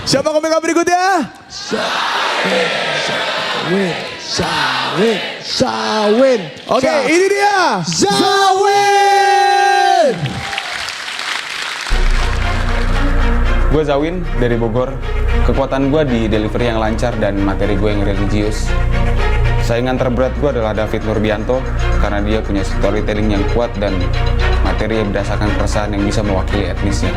Siapa komika berikutnya? Zawin. Oke, ini dia. Zawin. Gue Zawin dari Bogor. Kekuatan gue di delivery yang lancar dan materi gue yang religius. Saingan terberat gue adalah David Nurbianto karena dia punya storytelling yang kuat dan materi yang berdasarkan keresahan yang bisa mewakili etnisnya.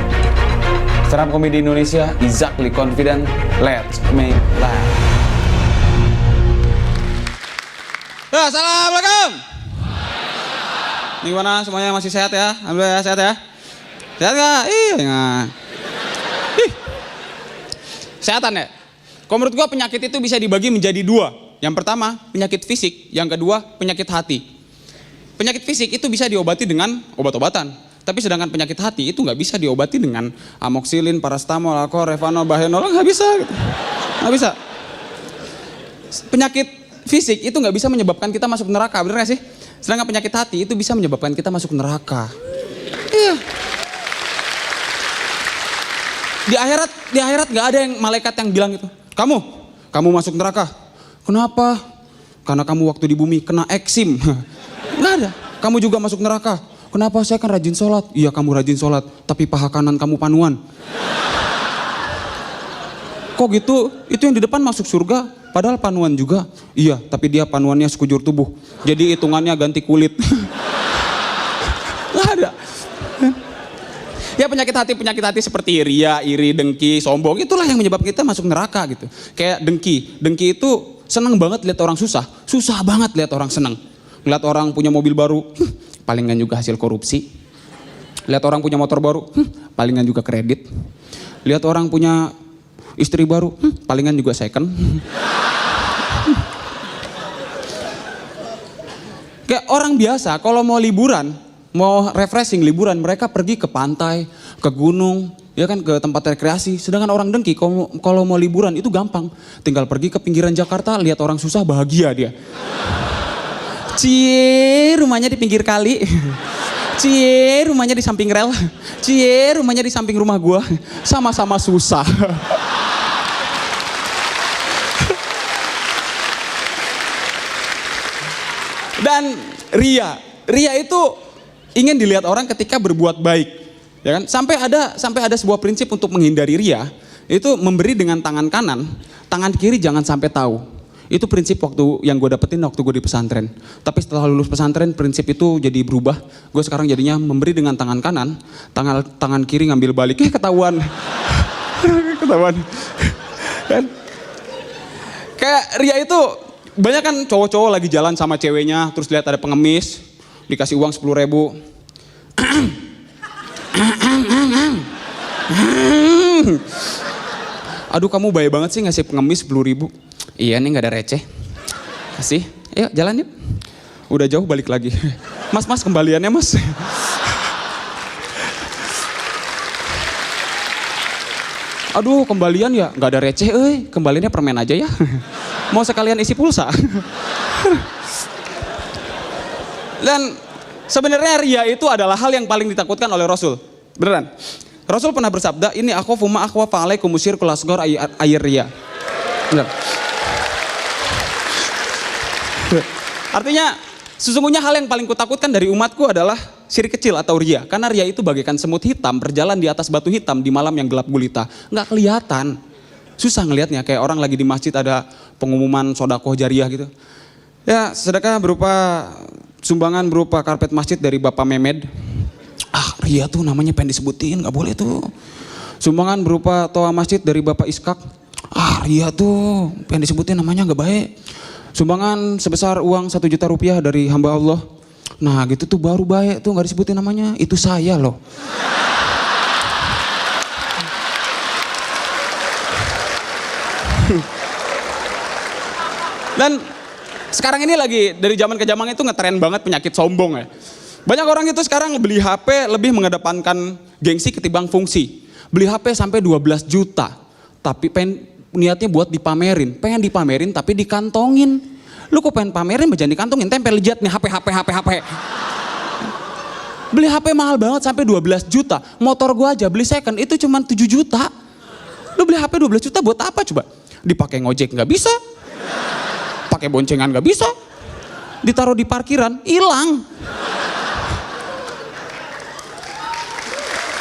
Stand up komedi Indonesia, exactly confident, let's make laugh. Assalamualaikum. Gimana semuanya masih sehat ya? Alhamdulillah sehat ya. Sehat nggak? Iya. Kesehatan ya. Kalau menurut gua penyakit itu bisa dibagi menjadi dua. Yang pertama penyakit fisik, yang kedua penyakit hati. Penyakit fisik itu bisa diobati dengan obat-obatan. Tapi sedangkan penyakit hati itu nggak bisa diobati dengan amoxicillin, paracetamol, alkohol, revanol, bahenol, nggak bisa. Gitu. Nggak bisa. Penyakit fisik itu nggak bisa menyebabkan kita masuk neraka, bener nggak sih? Sedangkan penyakit hati itu bisa menyebabkan kita masuk neraka. Iya. Di akhirat nggak ada yang malaikat yang bilang gitu. Kamu masuk neraka. Kenapa? Karena kamu waktu di bumi kena eksim. Nggak ada. Kamu juga masuk neraka. Kenapa? Saya kan rajin sholat. Iya kamu rajin sholat, tapi paha kanan kamu panuan. Kok gitu? Itu yang di depan masuk surga, padahal panuan juga. Iya, tapi dia panuannya sekujur tubuh. Jadi hitungannya ganti kulit. Nggak ada. Ya penyakit hati seperti ria, iri, dengki, sombong, itulah yang menyebabkan kita masuk neraka gitu. Kayak dengki itu senang banget lihat orang susah banget lihat orang senang. Lihat orang punya mobil baru, palingan juga hasil korupsi. Lihat orang punya motor baru, palingan juga kredit. Lihat orang punya istri baru, palingan juga second. Kayak orang biasa kalau mau liburan, mau refreshing liburan, mereka pergi ke pantai, ke gunung, ya kan, ke tempat rekreasi. Sedangkan orang dengki kalau mau liburan itu gampang. Tinggal pergi ke pinggiran Jakarta, lihat orang susah, bahagia dia. Cie, rumahnya di pinggir kali. Cie, rumahnya di samping rel. Cie, rumahnya di samping rumah gua. Sama-sama susah. Dan ria itu ingin dilihat orang ketika berbuat baik, ya kan? Sampai ada sebuah prinsip untuk menghindari ria, itu memberi dengan tangan kanan, tangan kiri jangan sampai tahu. Itu prinsip waktu yang gue dapetin waktu gue di pesantren. Tapi setelah lulus pesantren, prinsip itu jadi berubah. Gue sekarang jadinya memberi dengan tangan kanan, tangan kiri ngambil balik. Ketahuan, ketahuan. Kan? Kayak ria itu banyak kan cowok-cowok lagi jalan sama ceweknya, terus lihat ada pengemis, dikasih uang 10.000. Aduh kamu baik banget sih ngasih pengemis 10.000. Iya nih gak ada receh. Kasih, ayo jalan yuk. Udah jauh balik lagi. Mas kembaliannya mas. Aduh kembalian ya gak ada receh, kembaliannya permen aja ya. Mau sekalian isi pulsa. Dan sebenarnya ria itu adalah hal yang paling ditakutkan oleh Rasul. Beneran. Rasul pernah bersabda, ini akhafu ma akhwafa alaikum musyirkul asghar ayir ria. Bener. Artinya sesungguhnya hal yang paling kutakutkan dari umatku adalah syirik kecil atau ria. Karena ria itu bagaikan semut hitam berjalan di atas batu hitam di malam yang gelap gulita. Nggak kelihatan. Susah ngelihatnya, kayak orang lagi di masjid ada pengumuman sodakoh jariah gitu. Ya sedekah berupa sumbangan berupa karpet masjid dari Bapak Memed. Ria tuh namanya pengen disebutin, nggak boleh tuh. Sumbangan berupa toa masjid dari Bapak Iskak. Ria tuh pengen disebutin namanya nggak baik. Sumbangan sebesar uang 1 juta rupiah dari hamba Allah. Nah gitu tuh baru baik tuh, nggak disebutin namanya. Itu saya loh. Dan sekarang ini lagi dari zaman ke zaman itu ngetren banget penyakit sombong ya. Banyak orang itu sekarang beli HP lebih mengedepankan gengsi ketimbang fungsi. Beli HP sampai 12 juta. Tapi niatnya buat dipamerin. Pengen dipamerin tapi dikantongin. Lu kok pengen pamerin jangan dikantongin. Tempel jet nih HP. Beli HP mahal banget sampai 12 juta. Motor gua aja beli second itu cuma 7 juta. Lu beli HP 12 juta buat apa coba? Dipakai ngojek nggak bisa. Pakai boncengan nggak bisa. Ditaruh di parkiran, hilang.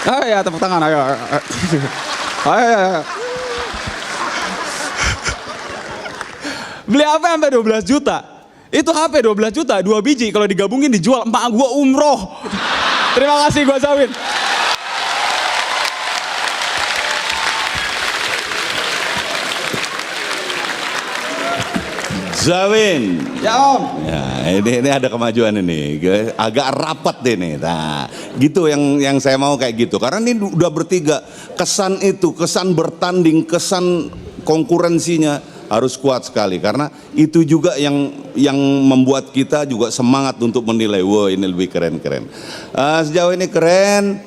Ayo ya, tepuk tangan, ayo. Ayo. Beli HP sampai 12 juta. Itu HP 12 juta, 2 biji kalau digabungin dijual, emak gua umroh. Terima kasih gua Zawin. Zawin. Ya Om. Ya, ini ada kemajuan ini. Agak rapat deh nih. Nah, gitu yang saya mau kayak gitu. Karena ini udah bertiga. Kesan itu, kesan bertanding, kesan konkurensinya harus kuat sekali. Karena itu juga yang membuat kita juga semangat untuk menilai. Wah, ini lebih keren-keren. Sejauh ini keren.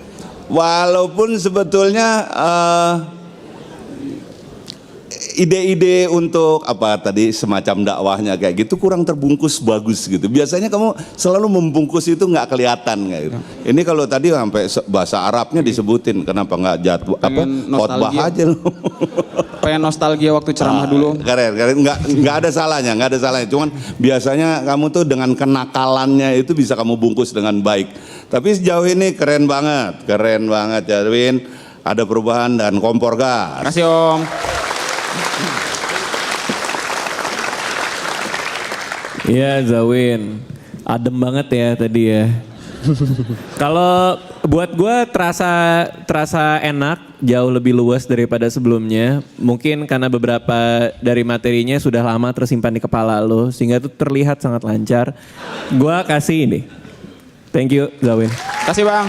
Walaupun sebetulnya ide-ide untuk apa tadi semacam dakwahnya kayak gitu kurang terbungkus bagus gitu. Biasanya kamu selalu membungkus itu nggak kelihatan kayak gitu. Ini kalau tadi sampai bahasa Arabnya disebutin, kenapa nggak jatuh apa khotbah aja lu. Pengen nostalgia waktu ceramah dulu. Keren, nggak ada salahnya. Cuman biasanya kamu tuh dengan kenakalannya itu bisa kamu bungkus dengan baik. Tapi sejauh ini keren banget ya Win. Ada perubahan dan kompor gas. Makasih Om. Iya Zawin, adem banget ya tadi ya. Kalau buat gue terasa enak, jauh lebih luas daripada sebelumnya. Mungkin karena beberapa dari materinya sudah lama tersimpan di kepala lo, sehingga itu terlihat sangat lancar. Gue kasih ini. Thank you Zawin. Kasih Bang.